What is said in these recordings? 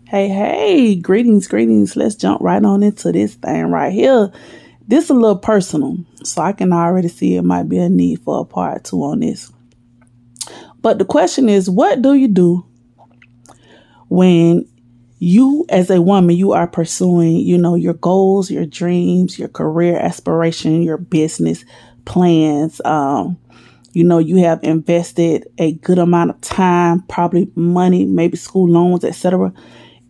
Hey, greetings. Let's jump right on into this thing right here. This a little personal, so I can already see it might be a need for a part two on this. But the question is, what do you do when you, as a woman, you are pursuing, your goals, your dreams, your career aspiration, your business plans? You have invested a good amount of time, probably money, maybe school loans, etc.,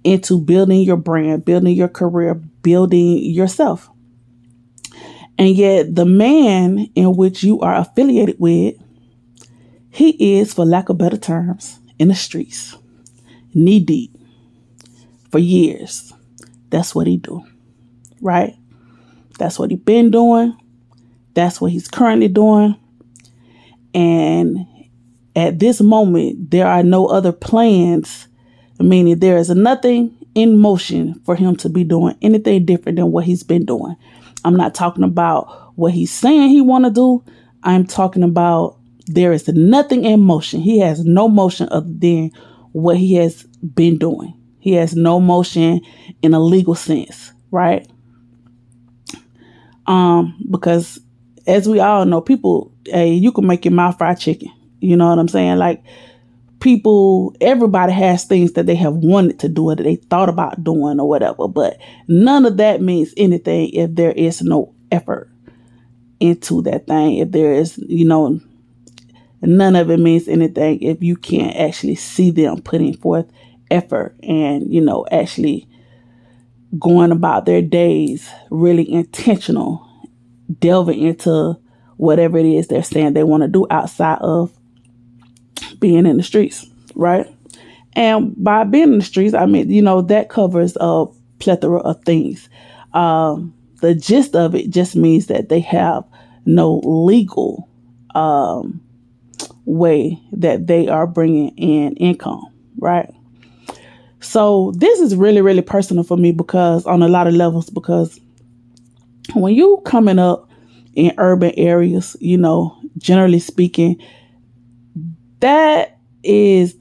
into building your brand, building your career, building yourself. And yet the man in which you are affiliated with, he is, for lack of better terms, in the streets, knee deep for years. That's what he do, right? That's what he been doing. That's what he's currently doing. And at this moment, there are no other plans, meaning there is nothing in motion for him to be doing anything different than what he's been doing. I'm not talking about what he's saying he want to do. I'm talking about there is nothing in motion. He has no motion other than what he has been doing. He has no motion in a legal sense, right? Because as we all know, people, hey, you can make your mouth fried chicken. You know what I'm saying? Like, everybody has things that they have wanted to do or that they thought about doing or whatever, but none of that means anything if there is no effort into that thing. If there is, none of it means anything if you can't actually see them putting forth effort and, actually going about their days really intentional, delving into whatever it is they're saying they want to do outside of being in the streets, right? And by being in the streets, I mean, that covers a plethora of things. The gist of it just means that they have no legal way that they are bringing in income, right? So this is really, really personal for me because on a lot of levels, because when you coming up in urban areas, generally speaking, that is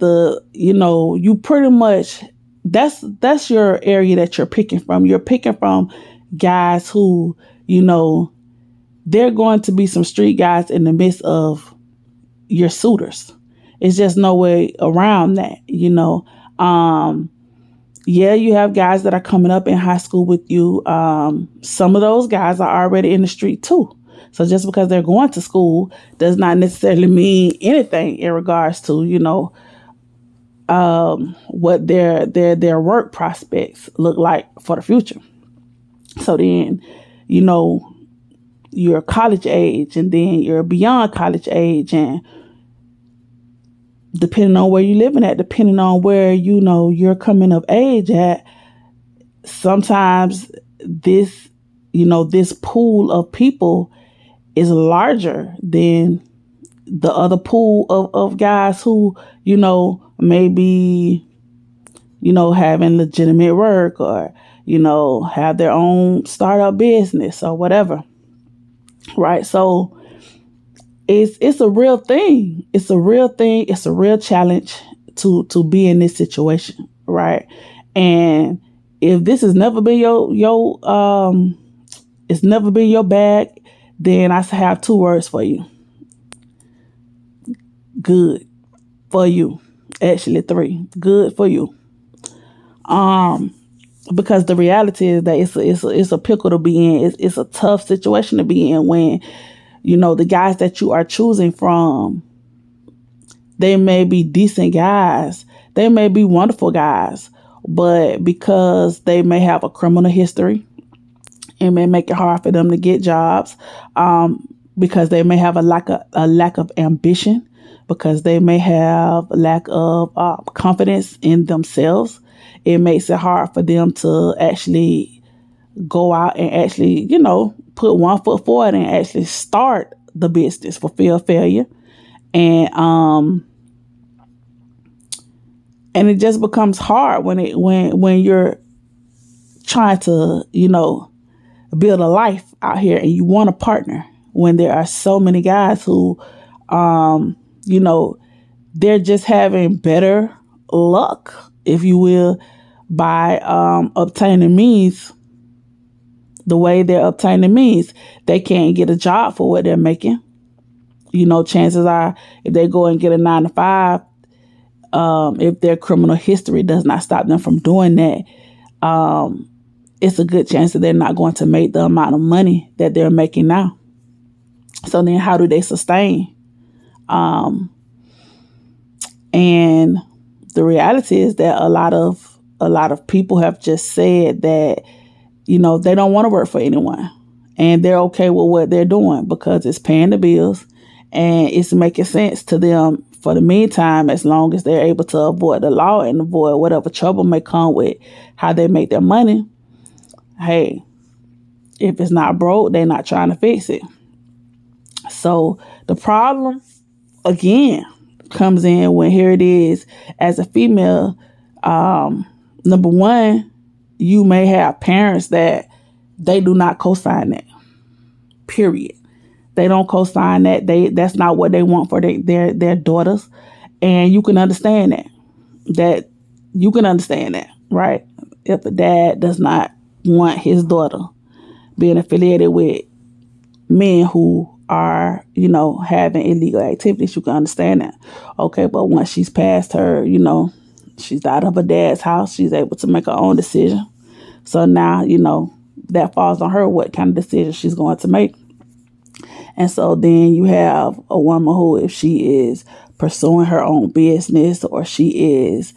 you pretty much, that's your area that you're picking from. You're picking from guys who, they're going to be some street guys in the midst of your suitors. It's just no way around that, Yeah, you have guys that are coming up in high school with you. Some of those guys are already in the street too. So just because they're going to school does not necessarily mean anything in regards to, what their work prospects look like for the future. So then, you're college age and then you're beyond college age, and depending on where you're living at, depending on where, you're coming of age at, sometimes this pool of people is larger than the other pool of guys who, maybe, having legitimate work or, have their own startup business or whatever. Right. So it's a real thing. It's a real thing. It's a real challenge to be in this situation. Right. And if this has never been it's never been your bag, then I have two words for you. Good for you. Actually, three. Good for you. Because the reality is that it's a pickle to be in. It's a tough situation to be in when, the guys that you are choosing from, they may be decent guys. They may be wonderful guys, but because they may have a criminal history, it may make it hard for them to get jobs, because they may have a lack of ambition, because they may have a lack of confidence in themselves. It makes it hard for them to actually go out and actually, put one foot forward and actually start the business for fear of failure. And it just becomes hard when you're trying to, build a life out here and you want a partner, when there are so many guys who, they're just having better luck, if you will, by obtaining means, the way they're obtaining means, they can't get a job for what they're making. Chances are if they go and get a 9 to 5, if their criminal history does not stop them from doing that, it's a good chance that they're not going to make the amount of money that they're making now. So then how do they sustain? And the reality is that a lot of people have just said that, they don't want to work for anyone, and they're okay with what they're doing because it's paying the bills and it's making sense to them for the meantime, as long as they're able to avoid the law and avoid whatever trouble may come with how they make their money. Hey, if it's not broke, they're not trying to fix it. So the problem, again, comes in when here it is, as a female, number one, you may have parents that they do not co-sign that. Period. They don't co-sign that. That's not what they want for their daughters. And you can understand that. You can understand that, right? If a dad does not want his daughter being affiliated with men who are, having illegal activities, you can understand that. Okay, but once she's past her, she's out of her dad's house, she's able to make her own decision. So now, that falls on her what kind of decision she's going to make. And so then you have a woman who, if she is pursuing her own business, or she is,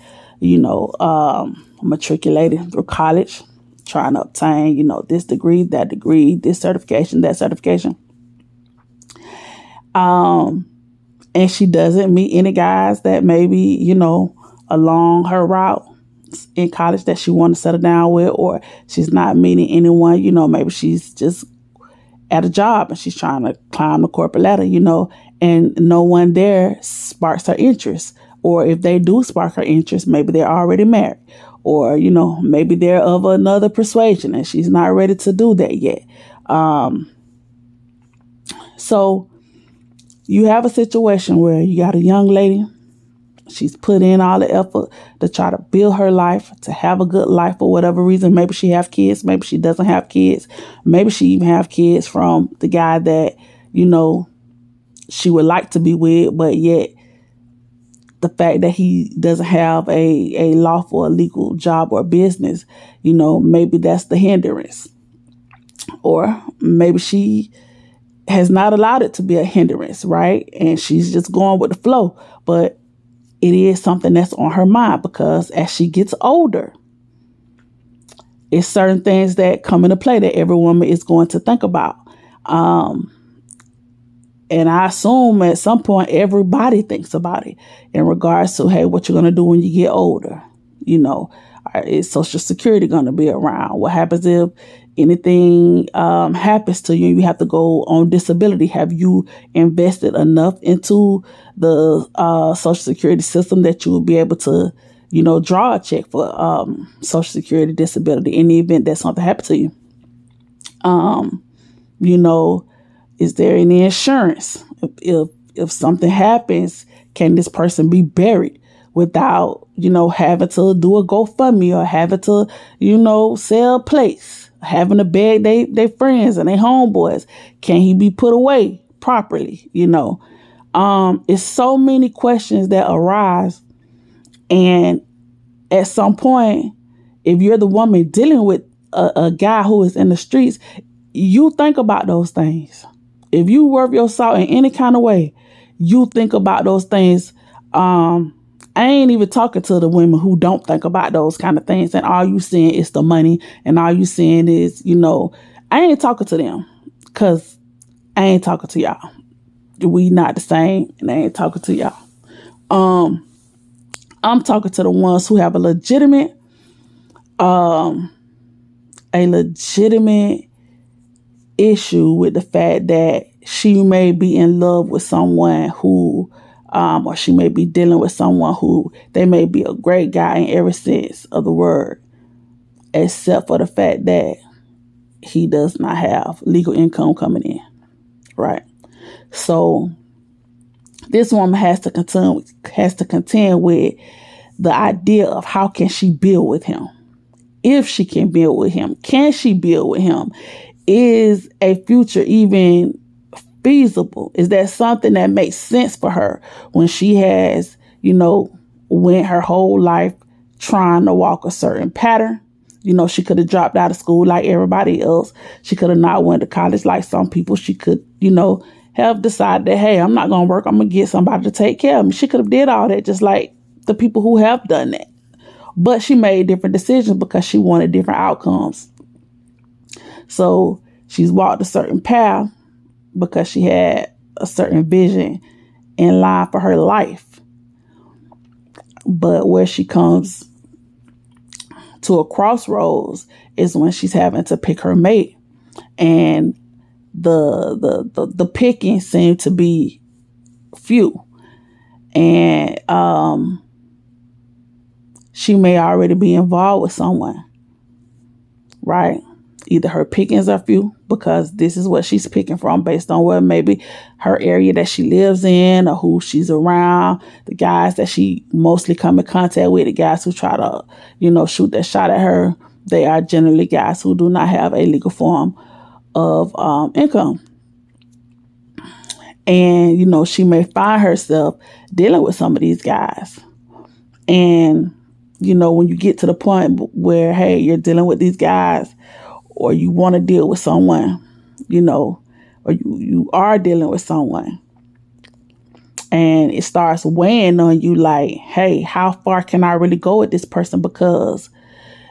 matriculating through college, trying to obtain, this degree, that degree, this certification, that certification. And she doesn't meet any guys that maybe, along her route in college that she wants to settle down with, or she's not meeting anyone, maybe she's just at a job and she's trying to climb the corporate ladder, and no one there sparks her interest. Or if they do spark her interest, maybe they're already married, or, maybe they're of another persuasion and she's not ready to do that yet. So you have a situation where you got a young lady. She's put in all the effort to try to build her life, to have a good life for whatever reason. Maybe she have kids. Maybe she doesn't have kids. Maybe she even have kids from the guy that, she would like to be with, but yet the fact that he doesn't have a lawful or legal job or business, maybe that's the hindrance. Or maybe she has not allowed it to be a hindrance, right? And she's just going with the flow. But it is something that's on her mind, because as she gets older, it's certain things that come into play that every woman is going to think about. And I assume at some point everybody thinks about it in regards to, hey, what you're going to do when you get older? Is Social Security going to be around? What happens if anything happens to you and you have to go on disability? Have you invested enough into the Social Security system that you will be able to, draw a check for Social Security disability in the event that something happens to you? Is there any insurance? If something happens, can this person be buried without, having to do a GoFundMe, or having to, sell plates, having to beg they friends and their homeboys? Can he be put away properly? It's so many questions that arise. And at some point, if you're the woman dealing with a guy who is in the streets, you think about those things. If you worth your salt in any kind of way, you think about those things. I ain't even talking to the women who don't think about those kind of things, and all you seeing is the money, and all you seeing is, I ain't talking to them, because I ain't talking to y'all. We not the same, and I ain't talking to y'all. I'm talking to the ones who have a legitimate issue with the fact that she may be in love with someone who, or she may be dealing with someone who, they may be a great guy in every sense of the word, except for the fact that he does not have legal income coming in, right? So this woman has to contend with the idea of how can she build with him. if she can build with him. Can she build with him? Is a future even feasible? Is that something that makes sense for her when she has, went her whole life trying to walk a certain pattern? She could have dropped out of school like everybody else. She could have not went to college like some people. She could, have decided that, hey, I'm not going to work. I'm going to get somebody to take care of me. She could have did all that just like the people who have done that. But she made different decisions because she wanted different outcomes. So she's walked a certain path because she had a certain vision in line for her life. But where she comes to a crossroads is when she's having to pick her mate. And the picking seemed to be few. And she may already be involved with someone, right? Either her pickings are few because this is what she's picking from based on what maybe her area that she lives in or who she's around, the guys that she mostly come in contact with, the guys who try to, shoot that shot at her. They are generally guys who do not have a legal form of income. And, she may find herself dealing with some of these guys. And, when you get to the point where, hey, you're dealing with these guys or you want to deal with someone, or you are dealing with someone and it starts weighing on you like, hey, how far can I really go with this person? Because,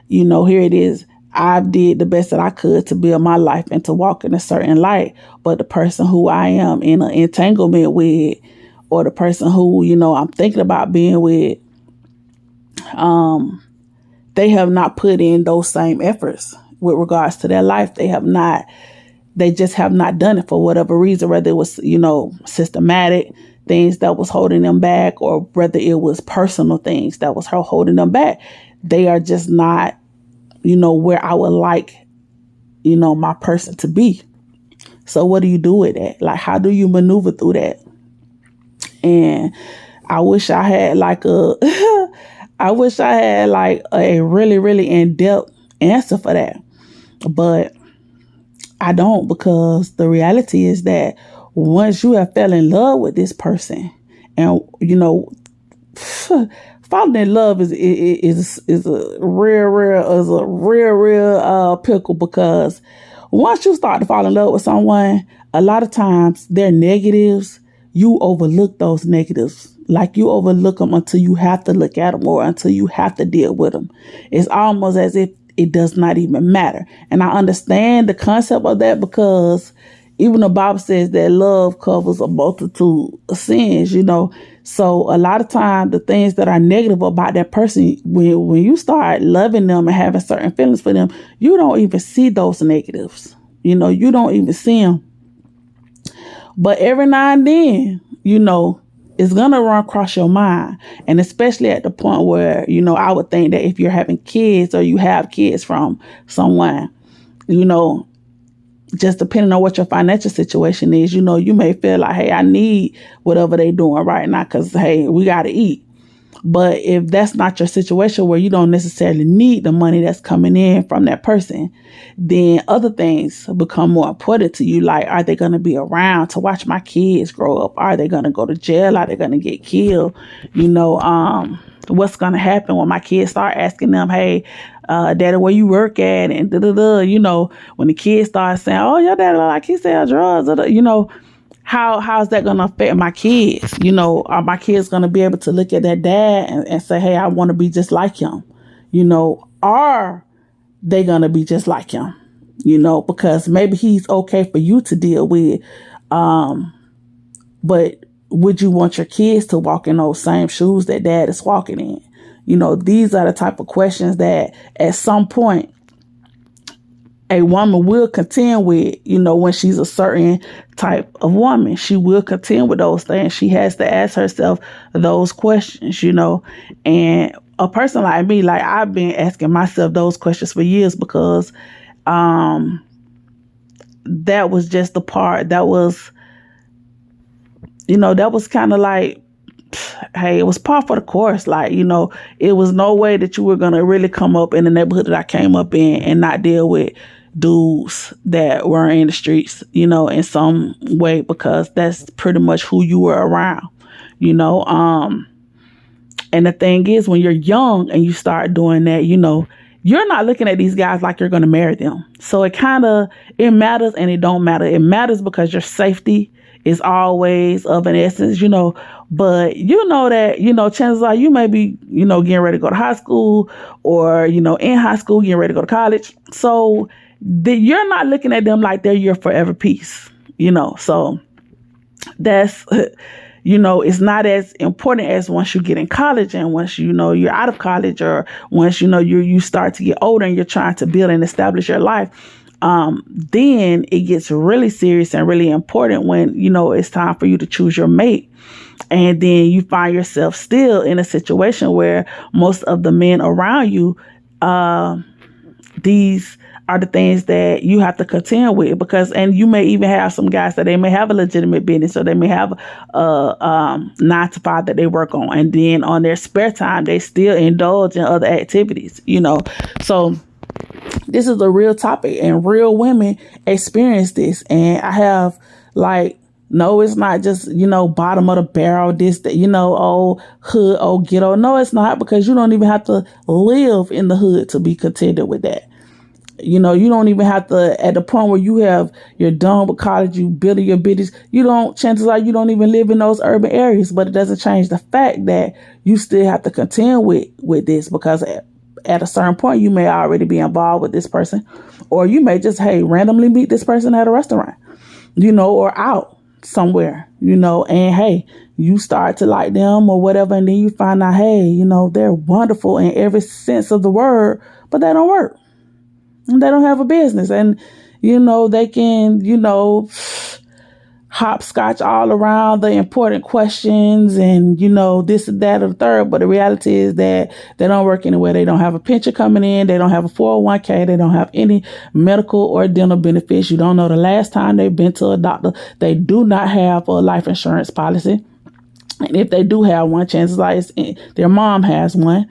here it is. I've did the best that I could to build my life and to walk in a certain light. But the person who I am in an entanglement with, or the person who, I'm thinking about being with, they have not put in those same efforts with regards to their life. They just have not done it for whatever reason, whether it was, systematic things that was holding them back, or whether it was personal things that was holding them back. They are just not, where I would like, my person to be. So what do you do with that? Like, how do you maneuver through that? And I wish I had like a really, really in-depth answer for that. But I don't, because the reality is that once you have fell in love with this person, and falling in love is a real pickle, because once you start to fall in love with someone, a lot of times their negatives, you overlook those negatives. Like you overlook them until you have to look at them, or until you have to deal with them. It's almost as if it does not even matter. And I understand the concept of that, because even the Bible says that love covers a multitude of sins, So a lot of times the things that are negative about that person, when you start loving them and having certain feelings for them, you don't even see those negatives. You don't even see them. But every now and then, it's going to run across your mind. And especially at the point where, I would think that if you're having kids or you have kids from someone, just depending on what your financial situation is, you may feel like, hey, I need whatever they're doing right now because, hey, we got to eat. But if that's not your situation, where you don't necessarily need the money that's coming in from that person, then other things become more important to you. Like, are they going to be around to watch my kids grow up? Are they going to go to jail? Are they going to get killed? What's going to happen when my kids start asking them, hey, daddy, where you work at? And when the kids start saying, oh, your daddy, like he sell drugs, how's that going to affect my kids? Are my kids going to be able to look at their dad and say, hey, I want to be just like him? Are they going to be just like him? Because maybe he's okay for you to deal with. But would you want your kids to walk in those same shoes that dad is walking in? These are the type of questions that at some point a woman will contend with, when she's a certain type of woman. She will contend with those things. She has to ask herself those questions, and a person like me, like I've been asking myself those questions for years, because that was just the part that was, that was kind of like hey, it was par for the course. Like, it was no way that you were going to really come up in the neighborhood that I came up in and not deal with dudes that were in the streets, in some way, because that's pretty much who you were around, and the thing is, when you're young and you start doing that, you're not looking at these guys like you're going to marry them. So it matters and it don't matter. It matters because your safety is always of an essence, but that, chances are you may be, getting ready to go to high school or, in high school, getting ready to go to college. So you're not looking at them like they're your forever piece, so that's, it's not as important as once you get in college and once, you're out of college, or once, you start to get older and you're trying to build and establish your life. Then it gets really serious and really important when, it's time for you to choose your mate. And then you find yourself still in a situation where most of the men around you, these are the things that you have to contend with, and you may even have some guys that they may have a legitimate business, or they may have a 9 to 5 that they work on. And then on their spare time, they still indulge in other activities, so this is a real topic and real women experience this. And I have no, it's not just, bottom of the barrel, this, that, oh, hood, oh, ghetto. No, it's not, because you don't even have to live in the hood to be contented with that. You don't even have to, at the point where you're done with college, you building your business, chances are you don't even live in those urban areas, but it doesn't change the fact that you still have to contend with this, because at a certain point, you may already be involved with this person, or you may just, randomly meet this person at a restaurant, or out somewhere, and you start to like them or whatever. And then you find out, they're wonderful in every sense of the word, but they don't work. And they don't have a business. And, they can, hopscotch all around the important questions and, this and that or the third. But the reality is that they don't work anywhere. They don't have a pension coming in. They don't have a 401k. They don't have any medical or dental benefits. You don't know the last time they've been to a doctor. They do not have a life insurance policy. And if they do have one, chances are their mom has one.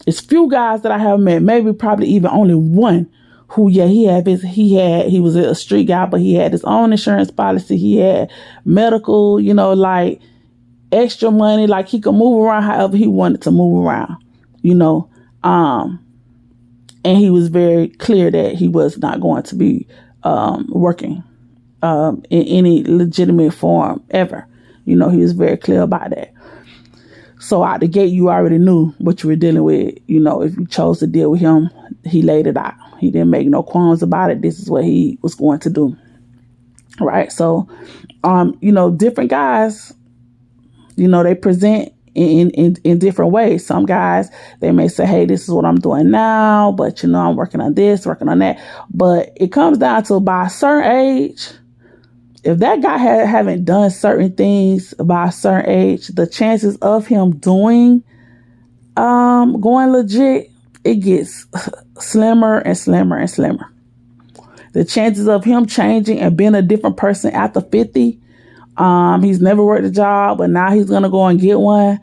It's few guys that I have met, maybe probably even only one, who, he was a street guy, but he had his own insurance policy. He had medical, extra money, he could move around however he wanted to move around, and he was very clear that he was not going to be working in any legitimate form ever. He was very clear about that. So out the gate, you already knew what you were dealing with. If you chose to deal with him, he laid it out. He didn't make no qualms about it. This is what he was going to do. Right. So, different guys, they present in different ways. Some guys, they may say, hey, this is what I'm doing now, but, I'm working on this, working on that. But it comes down to, by a certain age, if that guy haven't done certain things by a certain age, the chances of him going legit, it gets slimmer and slimmer and slimmer. The chances of him changing and being a different person after 50, he's never worked a job, but now he's going to go and get one.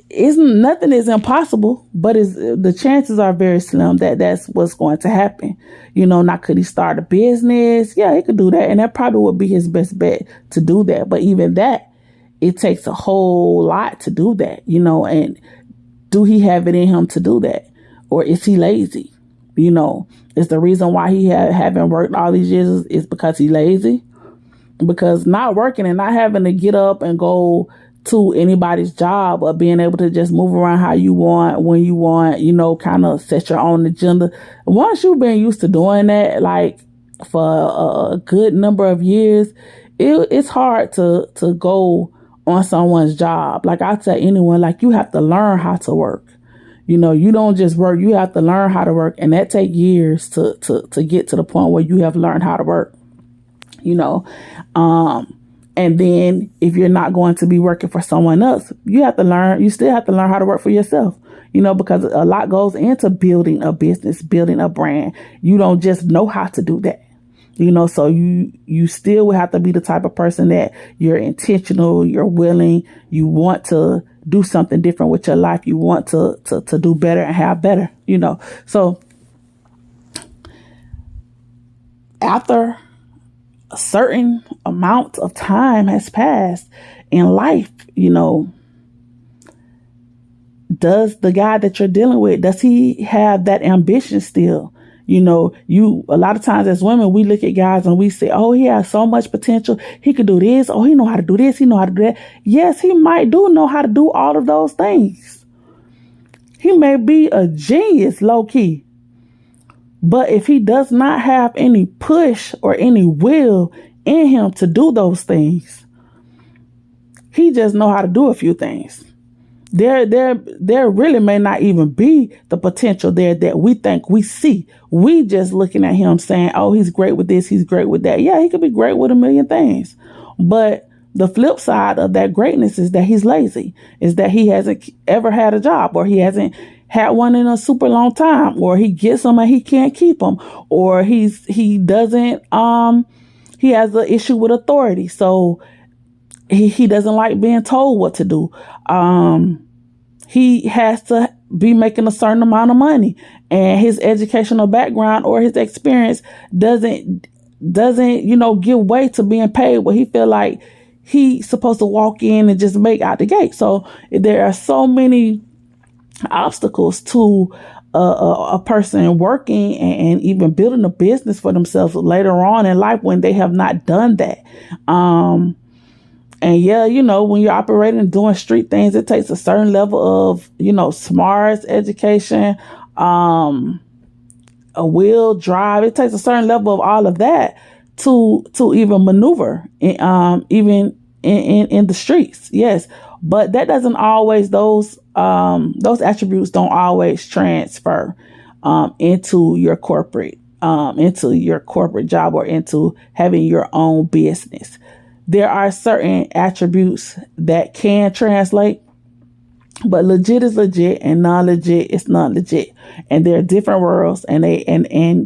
Nothing is impossible, but the chances are very slim that that's what's going to happen. Now, could he start a business? Yeah, he could do that. And that probably would be his best bet to do that. But even that, it takes a whole lot to do that, and do he have it in him to do that? Or is he lazy? Is the reason why he haven't worked all these years is because he's lazy? Because not working and not having to get up and go to anybody's job, or being able to just move around how you want, when you want, kind of set your own agenda. Once you've been used to doing that, for a good number of years, it's hard to go on someone's job. I tell anyone, you have to learn how to work. You don't just work, you have to learn how to work. And that takes years to get to the point where you have learned how to work, and then if you're not going to be working for someone else, you still have to learn how to work for yourself, because a lot goes into building a business, building a brand. You don't just know how to do that. So you still would have to be the type of person that you're intentional, you're willing, you want to do something different with your life, you want to do better and have better, So after a certain amount of time has passed in life, does the guy that you're dealing with, does he have that ambition still? A lot of times as women, we look at guys and we say, oh, he has so much potential. He could do this. Oh, he know how to do this. He know how to do that. Yes, he might know how to do all of those things. He may be a genius, low key. But if he does not have any push or any will in him to do those things, he just know how to do a few things. There really may not even be the potential there that we think we see. We just looking at him saying, oh, he's great with this, he's great with that. Yeah, he could be great with a million things. But the flip side of that greatness is that he's lazy, is that he hasn't ever had a job, or he hasn't had one in a super long time, or he gets them and he can't keep them, or he has an issue with authority. So he doesn't like being told what to do. He has to be making a certain amount of money, and his educational background or his experience doesn't give way to being paid what he feel like he's supposed to walk in and just make out the gate. So there are so many obstacles to a person working and even building a business for themselves later on in life when they have not done that. And yeah, when you're operating and doing street things, it takes a certain level of, smarts, education, a will, drive. It takes a certain level of all of that to even maneuver, even in the streets. Yes. But that doesn't always, those attributes don't always transfer into your corporate job or into having your own business. There are certain attributes that can translate, but legit is legit and non-legit is non-legit. And they're different worlds, and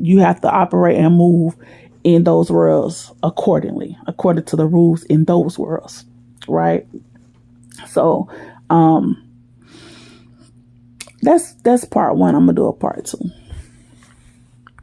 you have to operate and move in those worlds according to the rules in those worlds. Right? So, that's part one. I'm going to do a part two.